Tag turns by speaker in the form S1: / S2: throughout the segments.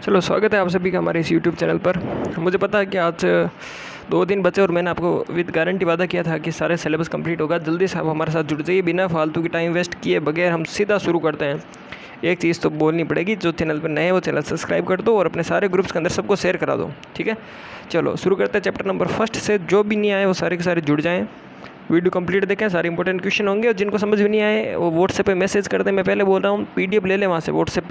S1: चलो स्वागत है आप सभी का हमारे इस यूट्यूब चैनल पर। मुझे पता है कि आज 2 दिन बचे और मैंने आपको विद गारंटी वादा किया था कि सारे सिलेबस कंप्लीट होगा। जल्दी से आप हमारे साथ जुड़ जाइए, बिना फालतू की टाइम वेस्ट किए बगैर हम सीधा शुरू करते हैं। एक चीज़ तो बोलनी पड़ेगी, जो चैनल पर नए हैं वो चैनल सब्सक्राइब कर दो और अपने सारे ग्रुप्स के अंदर सबको शेयर करा दो, ठीक है। चलो शुरू करते हैं चैप्टर नंबर 1 से। जो भी नहीं आए वो सारे के सारे जुड़ जाएँ, वीडियो कंप्लीट देखें, सारे इंपॉर्टेंट क्वेश्चन होंगे। और जिनको समझ में नहीं आए वो व्हाट्सएप पे मैसेज कर दें। मैं पहले बोल रहा हूँ PDF ले लें वहाँ से, व्हाट्सएप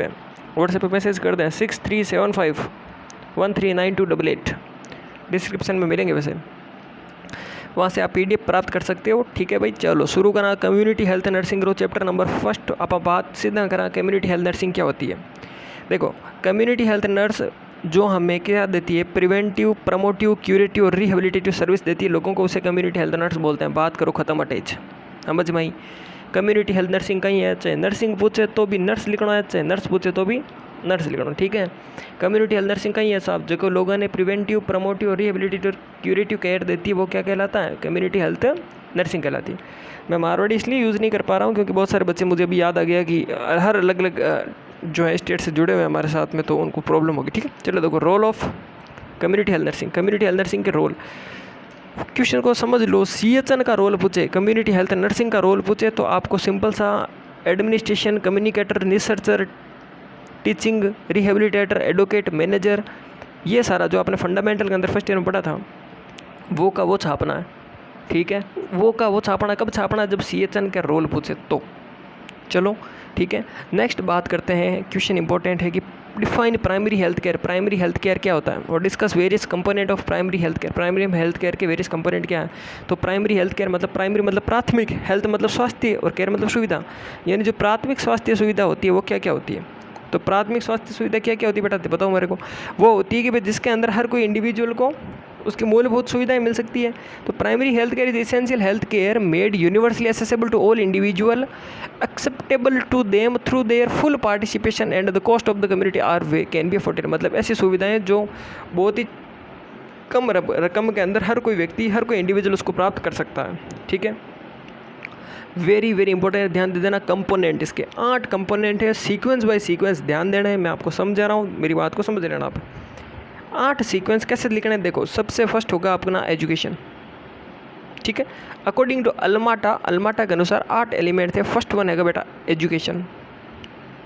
S1: पे मैसेज कर दें 6375139288, डिस्क्रिप्शन में मिलेंगे वैसे, वहाँ से आप PDF प्राप्त कर सकते हो, ठीक है भाई। चलो शुरू करा community health nursing grow chapter number 1। आप बात सीधा करा कम्युनिटी हेल्थ नर्सिंग क्या होती है। देखो, कम्युनिटी हेल्थ नर्स जो हमें क्या देती है, प्रिवेंटिव, प्रमोटिव, क्यूरेटिव और रिहेबिलिटेटिव सर्विस देती है लोगों को, उसे कम्युनिटी हेल्थ नर्स बोलते हैं। बात करो खत्म अटैच, समझ में आई। कम्युनिटी हेल्थ नर्सिंग कहीं है, चाहे नर्सिंग पूछे तो भी नर्स लिखना है, चाहे नर्स पूछे तो भी नर्स लिखना, ठीक है। कम्युनिटी हेल्थ नर्सिंग कहीं है साहब, जो लोगों ने preventive, promotive, rehabilitative, curative care देती है, वो क्या कहलाता है, कम्युनिटी हेल्थ नर्सिंग कहलाती है। मैं मारवाड़ी इसलिए यूज़ नहीं कर पा रहा हूँ क्योंकि बहुत सारे बच्चे, मुझे अभी याद आ गया कि हर अलग अलग जो है स्टेट से जुड़े हुए हैं हमारे साथ में, तो उनको प्रॉब्लम होगी, ठीक है। चलो देखो, role of community health nursing. Community health nursing के रोल, क्वेश्चन को समझ लो। CHN का रोल पूछे, कम्युनिटी हेल्थ नर्सिंग का रोल पूछे, तो आपको सिंपल सा administration, communicator, researcher, teaching, rehabilitator, advocate, manager, ये सारा जो आपने फंडामेंटल के अंदर फर्स्ट ईयर में पढ़ा था वो का वो छापना है, ठीक है। वो का वो छापना, कब छापना, जब CHN का रोल पूछे तो। चलो ठीक है, नेक्स्ट बात करते हैं। क्वेश्चन इंपॉर्टेंट है कि define primary health care. Primary health care क्या होता है, और discuss various component of primary health care. Primary health care के वेरियस कंपोनेंट क्या है। तो प्राइमरी हेल्थ केयर मतलब, प्राइमरी मतलब प्राथमिक, हेल्थ मतलब स्वास्थ्य, और केयर मतलब सुविधा। यानी जो प्राथमिक स्वास्थ्य सुविधा होती है वो क्या क्या होती है। तो प्राथमिक स्वास्थ्य सुविधा क्या क्या होती है बेटा, बताओ मेरे को। वो होती है कि भाई जिसके अंदर हर कोई इंडिविजुअल को उसकी मूलभूत सुविधाएं मिल सकती है। तो primary health care is essential health care made universally accessible to all individual, acceptable to them through their full participation and the cost of the community are way can be afforded. मतलब ऐसी सुविधाएं जो बहुत ही कम रकम के अंदर हर कोई व्यक्ति, हर कोई इंडिविजुअल उसको प्राप्त कर सकता है, ठीक है। वेरी वेरी इंपॉर्टेंट, ध्यान दे देना। कंपोनेंट, इसके 8 कंपोनेंट है, सीक्वेंस बाय सीक्वेंस ध्यान देना है। मैं आपको समझा रहा हूँ, मेरी बात को समझ लेना आप। 8 सीक्वेंस कैसे लिखना है, देखो। सबसे फर्स्ट होगा अपना एजुकेशन, ठीक है। अकॉर्डिंग टू अल्माटा के अनुसार 8 एलिमेंट थे। फर्स्ट वन है बेटा एजुकेशन,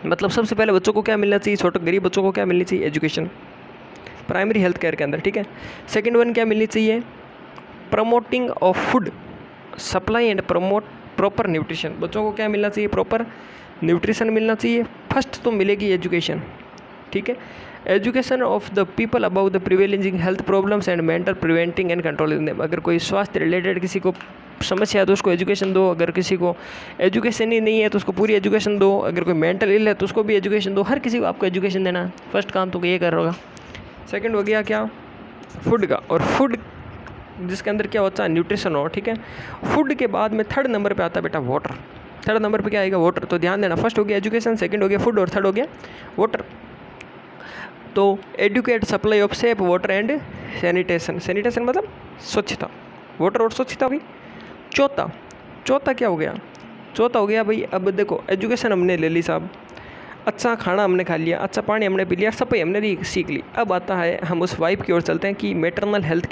S1: मतलब सबसे पहले बच्चों को क्या मिलना चाहिए, छोटे गरीब बच्चों को क्या मिलनी चाहिए, एजुकेशन, प्राइमरी हेल्थ केयर के अंदर, ठीक है। सेकेंड वन क्या मिलनी चाहिए, promoting of food supply and promote proper nutrition. बच्चों को क्या मिलना चाहिए, प्रॉपर न्यूट्रिशन मिलना चाहिए। फर्स्ट तो मिलेगी एजुकेशन, ठीक है। Education of the people about the prevailing health problems and mental preventing and controlling them. अगर कोई स्वास्थ्य रिलेटेड किसी को समस्या है तो उसको एजुकेशन दो, अगर किसी को एजुकेशन ही नहीं है तो उसको पूरी एजुकेशन दो, अगर कोई मेंटल इल है तो उसको भी एजुकेशन दो। हर किसी को आपको एजुकेशन देना है, फर्स्ट काम तो ये कर होगा। सेकेंड हो गया क्या, फूड का, और फूड जिसके अंदर क्या होता है, न्यूट्रिशन हो, ठीक है। फूड के बाद में थर्ड नंबर पे आता है बेटा वाटर। थर्ड नंबर पे क्या आएगा, वाटर। तो ध्यान देना, फर्स्ट हो गया एजुकेशन, सेकंड हो गया फूड और थर्ड हो गया वाटर। तो adequate supply of safe water and sanitation. Sanitation मतलब स्वच्छता, वाटर और स्वच्छता होगी। चौथा क्या हो गया, चौथा हो गया भाई, अब देखो एजुकेशन हमने ले ली साहब, अच्छा खाना हमने खा लिया, अच्छा पानी हमने पी लिया, सफाई हमने सीख ली। अब आता है, हम उस वाइब की ओर चलते हैं कि मैटरनल हेल्थ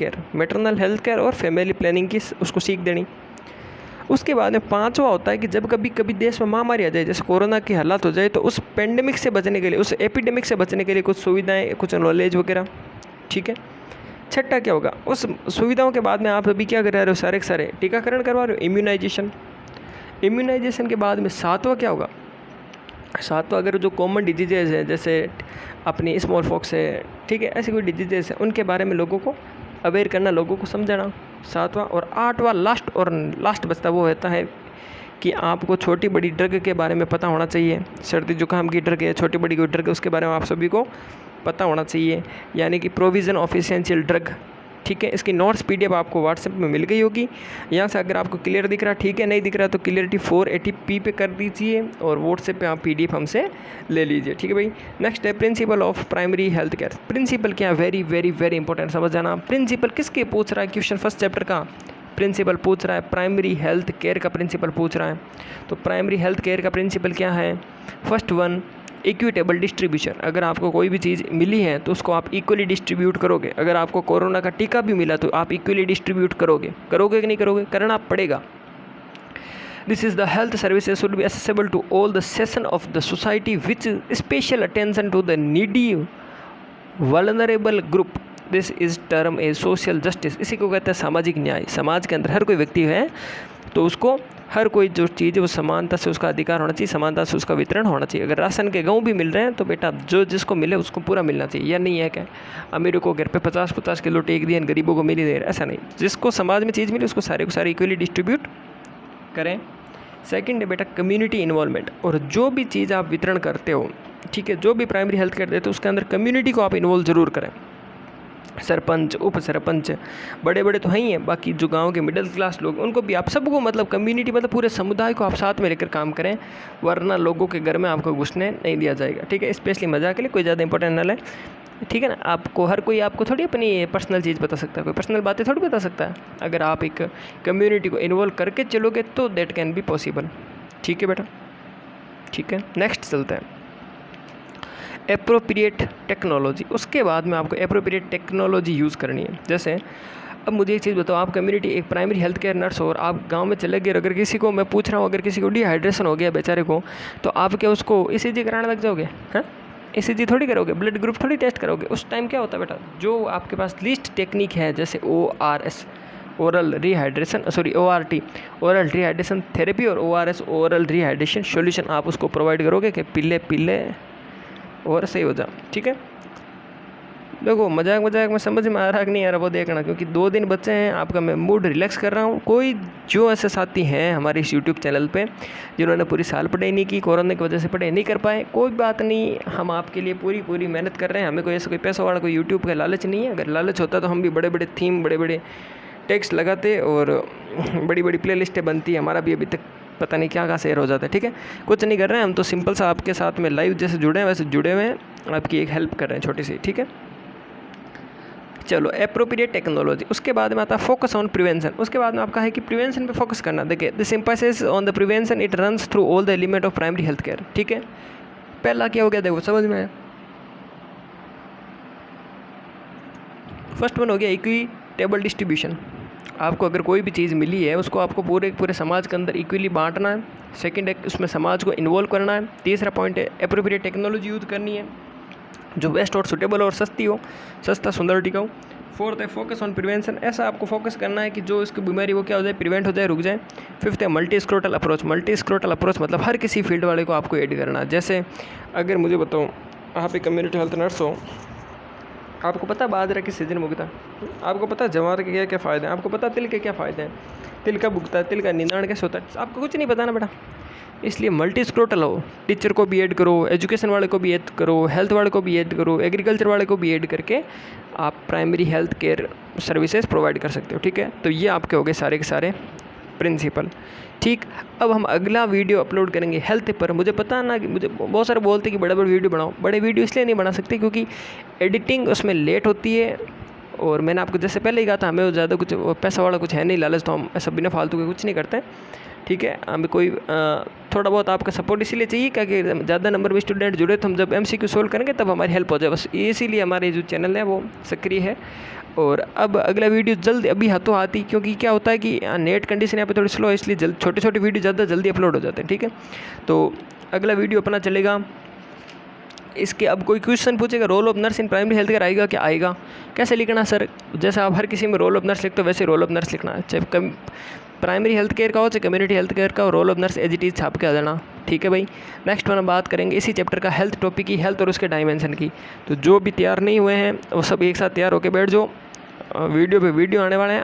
S1: केयर और फैमिली प्लानिंग की उसको सीख देनी। उसके बाद में 5वां होता है कि जब कभी देश में महामारी आ जाए, जैसे कोरोना की हालात हो जाए, तो उस पेंडेमिक से बचने के लिए, उस एपिडेमिक से बचने के लिए कुछ सुविधाएं, कुछ नॉलेज वगैरह, ठीक है। छठा क्या होगा, उस सुविधाओं के बाद में आप अभी क्या कर रहे हो, सारे के सारे टीकाकरण करवा रहे हो, इम्यूनाइजेशन के बाद में 7वां क्या होगा, 7वां अगर जो कॉमन डिजीजेज है, जैसे अपनी स्मॉल पॉक्स है, ठीक है, ऐसी कोई डिजीजेज है उनके बारे में लोगों को अवेयर करना, लोगों को समझाना, 7वां। और 8वां लास्ट बचता वो होता है कि आपको छोटी बड़ी ड्रग के बारे में पता होना चाहिए। सर्दी जुकाम की ड्रग है, छोटी बड़ी कोई ड्रग है, उसके बारे में आप सभी को पता होना चाहिए, यानी कि प्रोविज़न ऑफ एसेंशियल ड्रग, ठीक है। इसकी नोट्स PDF आपको व्हाट्सएप में मिल गई होगी। यहाँ से अगर आपको क्लियर दिख रहा, ठीक है, नहीं दिख रहा तो क्लियरिटी 480p पे कर दीजिए और व्हाट्सएप पे आप PDF हमसे ले लीजिए, ठीक है भाई। नेक्स्ट है principle of primary health care. Principle क्या, वेरी वेरी वेरी इंपॉर्टेंट समझ जाना। प्रिंसिपल किसके पूछ रहा है, क्वेश्चन फर्स्ट चैप्टर का प्रिंसिपल पूछ रहा है, प्राइमरी हेल्थ केयर का प्रिंसिपल पूछ रहा है। तो प्राइमरी हेल्थ केयर का प्रिंसिपल क्या है, फर्स्ट वन इक्विटेबल डिस्ट्रीब्यूशन, अगर आपको कोई भी चीज़ मिली है तो उसको आप इक्वली डिस्ट्रीब्यूट करोगे। अगर आपको कोरोना का टीका भी मिला तो आप इक्वली डिस्ट्रीब्यूट करोगे कि नहीं करोगे? करना पड़ेगा। This is the health services should be accessible to all the section of the society with special attention to the needy vulnerable group. This is term a social justice. इसी को कहते हैं सामाजिक न्याय। समाज के अंदर हर कोई व्यक्ति है तो उसको हर कोई जो चीज़ है वो समानता से उसका अधिकार होना चाहिए, समानता से उसका वितरण होना चाहिए। अगर राशन के गेहूँ भी मिल रहे हैं तो बेटा जो जिसको मिले उसको पूरा मिलना चाहिए। यह नहीं है कि अमीरों को घर पे 50-50 किलो टेक दिए, गरीबों को मिल ही दे रहे, ऐसा नहीं। जिसको समाज में चीज़ मिले उसको सारे को सारे इक्वली डिस्ट्रीब्यूट करें। सेकंड है बेटा कम्युनिटी इन्वॉल्वमेंट, और जो भी चीज़ आप वितरण करते हो, ठीक है, जो भी प्राइमरी हेल्थ केयर देते हो उसके अंदर कम्युनिटी को आप इन्वॉल्व ज़रूर करें। सरपंच, उप सरपंच, बड़े बड़े तो हैं ही हैं, बाकी जो गांव के मिडिल क्लास लोग उनको भी आप सबको मतलब कम्युनिटी मतलब पूरे समुदाय को आप साथ में लेकर काम करें, वरना लोगों के घर में आपको घुसने नहीं दिया जाएगा। ठीक है, स्पेशली मजाक के लिए कोई ज़्यादा इंपॉर्टेंट ना ले, ठीक है ना। आपको हर कोई आपको थोड़ी अपनी पर्सनल चीज़ बता सकता है, कोई पर्सनल बातें थोड़ी बता सकता है। अगर आप एक कम्युनिटी को इन्वॉल्व करके चलोगे तो दैट कैन बी पॉसिबल। ठीक है बेटा, ठीक है। नेक्स्ट चलते हैं एप्रोप्रिएट टेक्नोलॉजी। उसके बाद में आपको एप्रोप्रिएट टेक्नोलॉजी यूज़ करनी है। जैसे अब मुझे एक चीज़ बताओ, आप कम्युनिटी एक प्राइमरी हेल्थ केयर नर्स हो और आप गांव में चले गए, अगर किसी को मैं पूछ रहा हूँ, अगर किसी को डिहाइड्रेशन हो गया बेचारे को, तो आप क्या उसको ECG कराने लग जाओगे? हैं, ECG थोड़ी करोगे, ब्लड ग्रुप थोड़ी टेस्ट करोगे। उस टाइम क्या होता है बेटा, जो आपके पास लीस्ट टेक्निक है जैसे ORS oral rehydration, sorry ORT oral rehydration therapy, और ORS ओरल रिहाइड्रेशन सॉल्यूशन, आप उसको प्रोवाइड करोगे कि पीले और सही हो जाओ। ठीक है, देखो मजाक में समझ में आ रहा कि नहीं आ रहा वो देखना, क्योंकि 2 दिन बच्चे हैं, आपका मैं मूड रिलैक्स कर रहा हूँ। कोई जो ऐसे साथी हैं हमारे इस यूट्यूब चैनल पे जिन्होंने पूरी साल पढ़ाई नहीं की, कोरोना की वजह से पढ़ाई नहीं कर पाए, कोई बात नहीं, हम आपके लिए पूरी मेहनत कर रहे हैं। हमें कोई ऐसा कोई पैसा वाला कोई यूट्यूब का लालच नहीं है। अगर लालच होता तो हम भी बड़े बड़े थीम, बड़े बड़े टेक्स्ट लगाते और बड़ी प्ले लिस्टें बनती। हमारा भी अभी तक पता नहीं क्या शेयर हो जाता है। ठीक है, कुछ नहीं कर रहे हैं हम तो, सिंपल सा आपके साथ में लाइव जैसे जुड़े हैं वैसे जुड़े हुए हैं, आपकी एक हेल्प कर रहे हैं छोटी सी। ठीक है, चलो एप्रोप्रिएट टेक्नोलॉजी। उसके बाद में आता है फोकस ऑन प्रिवेंशन। उसके बाद में आपका है कि प्रिवेंशन पे फोकस करना। देखिए this emphasis on the prevention it runs through all the element of primary health care. ठीक है, पहला क्या हो गया देखो समझ में आया। फर्स्ट वन हो गया इक्विटेबल डिस्ट्रीब्यूशन। आपको अगर कोई भी चीज़ मिली है उसको आपको पूरे समाज के अंदर इक्वली बांटना है। सेकंड है उसमें समाज को इन्वॉल्व करना है। तीसरा पॉइंट है एप्रोप्रिएट टेक्नोलॉजी यूज़ करनी है जो बेस्ट और सुटेबल और सस्ती हो, सस्ता सुंदर टिकाऊ। फोर्थ है फोकस ऑन प्रिवेंशन। ऐसा आपको फोकस करना है कि जो इसकी बीमारी वो क्या हो जाए, प्रिवेंट हो जाए, रुक जाए। फिफ्थ है multi scrotal approach. Multi scrotal approach मतलब हर किसी फील्ड वाले को आपको ऐड करना। जैसे अगर मुझे बताओ आप एक कम्युनिटी हेल्थ नर्स हो, आपको पता बाजरा किस सीजन में उगता है, आपको पता जवार के क्या क्या फ़ायदे हैं, आपको पता तिल के क्या फ़ायदे हैं, तिल कब उगता है, तिल का निदान कैसे होता है, आपको कुछ नहीं पता ना बेटा। इसलिए मल्टी स्क्रोटल हो, टीचर को भी ऐड करो, एजुकेशन वाले को भी ऐड करो, हेल्थ वाले को भी ऐड करो, एग्रीकल्चर वाले को भी ऐड करके आप primary health care services provide कर सकते हो। ठीक है, तो ये आपके हो गए सारे के सारे प्रिंसिपल। ठीक, अब हम अगला वीडियो अपलोड करेंगे हेल्थ पर। मुझे पता ना कि मुझे बहुत सारे बोलते हैं कि बड़े वीडियो बनाओ, बड़े वीडियो इसलिए नहीं बना सकते क्योंकि एडिटिंग उसमें लेट होती है, और मैंने आपको जैसे पहले ही कहा था हमें वो ज़्यादा कुछ पैसा वाला कुछ है नहीं, लालच, तो हम ऐसा बिना फालतू के कुछ नहीं करते। ठीक है, हमें कोई थोड़ा बहुत आपका सपोर्ट इसीलिए चाहिए क्योंकि ज़्यादा नंबर में स्टूडेंट जुड़े तो हम जब MCQ सोल्व करेंगे तब हमारी हेल्प हो जाए, बस इसीलिए हमारे जो चैनल है वो सक्रिय है। और अब अगला वीडियो जल्द अभी हाथों हाथी, क्योंकि क्या होता है कि नेट कंडीशन यहाँ पे थोड़ी स्लो है, इसलिए छोटे वीडियो ज़्यादा जल्दी अपलोड हो जाते हैं। ठीक है, तो अगला वीडियो अपना चलेगा। इसके अब कोई क्वेश्चन पूछेगा role of nurse in primary health care आएगा क्या, आएगा, कैसे लिखना सर, जैसे आप हर किसी में रोल ऑफ नर्स लिखते हो वैसे रोल ऑफ नर्स लिखना है, चाहे प्राइमरी हेल्थ केयर का हो चाहे कम्युनिटी हेल्थ केयर का हो, role of nurse as it is छाप के आ जाना। ठीक है भाई, नेक्स्ट वन बात करेंगे इसी चैप्टर का हेल्थ टॉपिक की, हेल्थ और उसके डायमेंशन की। तो जो भी तैयार नहीं हुए हैं वो सब एक साथ तैयार होकर बैठ जाओ, वीडियो पे वीडियो आने वाले हैं।